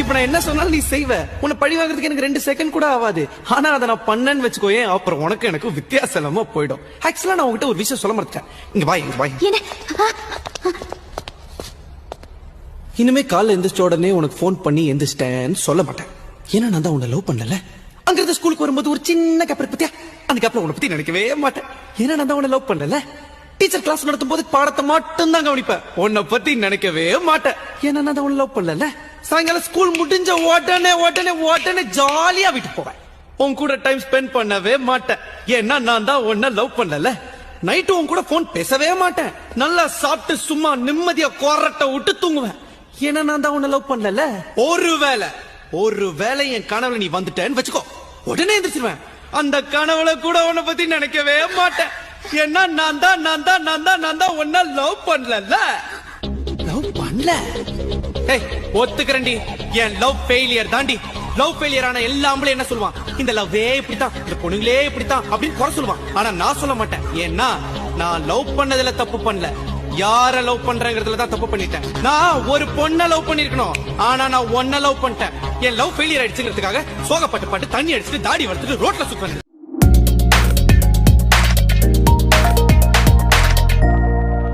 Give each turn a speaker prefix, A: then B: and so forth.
A: இப்ப நான் என்ன சொன்னாலும் நீ செய்வ. உன்னை பழி வாங்குறதுக்கு எனக்கு 2 செகண்ட் கூட ஆகாது. ஆனா அதை நான் பண்ணேன்னு வச்சுக்கோயே, அப்புறம் உனக்கு எனக்கு வித்தியாசம் இல்லாம போயிடும். ஆக்சுவலா நான் உங்ககிட்ட ஒரு விஷயம் சொல்ல மறந்துட்டேன். இங்க வா. இனிமே காலைல எந்திரிச்ச உடனே உனக்கு போன் பண்ணி எந்திரிச்சிட்டேன்னு சொல்ல மாட்டேன். ஏன்னா நான் தான் உன்னை லவ் பண்ணல. அங்க இருந்து ஸ்கூலுக்கு வரும்போது ஒரு சின்ன கேப் பத்தியா, அந்த கேப்ல உன்னை பத்தி நினைக்கவே மாட்டேன். ஏன்னா நான் தான் உன்னை லவ் பண்ணல. டீச்சர் கிளாஸ் நடத்தும் போது பாடத்தை மட்டும் தான் கவனிப்பேன். உன்னை பத்தி நினைக்கவே மாட்டேன். ஏன்னா நான் தான் உன்னை லவ் பண்ணல. சாயங்காலம் ஸ்கூல் முடிஞ்ச உடனே ஜாலியா வீட்டுக்கு போவேன். உன் கூட டைம் ஸ்பெண்ட் பண்ணவே மாட்டேன். ஏன்னா நான் தான் உன்னை லவ் பண்ணல. நைட்டு உன் கூட போன் பேசவே மாட்டேன். நல்லா சாப்பிட்டு சும்மா நிம்மதியா கொரட்டை விட்டு தூங்குவேன். ஏன்னா நான் தான் உன்னை லவ் பண்ணல. ஒருவேளை என் கனவுல நீ வந்துட்டேன்னு வச்சுக்கோ, உடனே எந்திரிச்சிருவேன். அந்த கனவுல கூட உன்னை பத்தி நினைக்கவே மாட்டேன். ஏன்னா நான் தான் உன்னை லவ் பண்ணல. லவ் பண்ணல ஒத்துக்கிறேன்டி. என் லவ் ஃபெயிலியர் தாண்டி. லவ் ஃபெயிலியர் ஆன எல்லா ஆம்பளையும் என்ன சொல்லுவான், இந்த லவ்வே இப்படித்தான், இந்த பொண்ணுங்களே இப்படித்தான் அப்படின்னு குறை சொல்லுவான். ஆனா நான் சொல்ல மாட்டேன். ஏன்னா நான் லவ் பண்ணதுல தப்பு பண்ணல, யார லவ் பண்றேங்கிறதுல தான் தப்பு பண்ணிட்டேன். நான் ஒரு பொண்ணை லவ் பண்ணிருக்கணும், ஆனா நான் ஒன்ன லவ் பண்ணிட்டேன். என் லவ் ஃபெயிலியர் ஆயிடுச்சுங்கிறதுக்காக சோகப்பட்டு தண்ணி அடிச்சுட்டு தாடி வளர்த்துட்டு ரோட்ல சுத்துறேன்.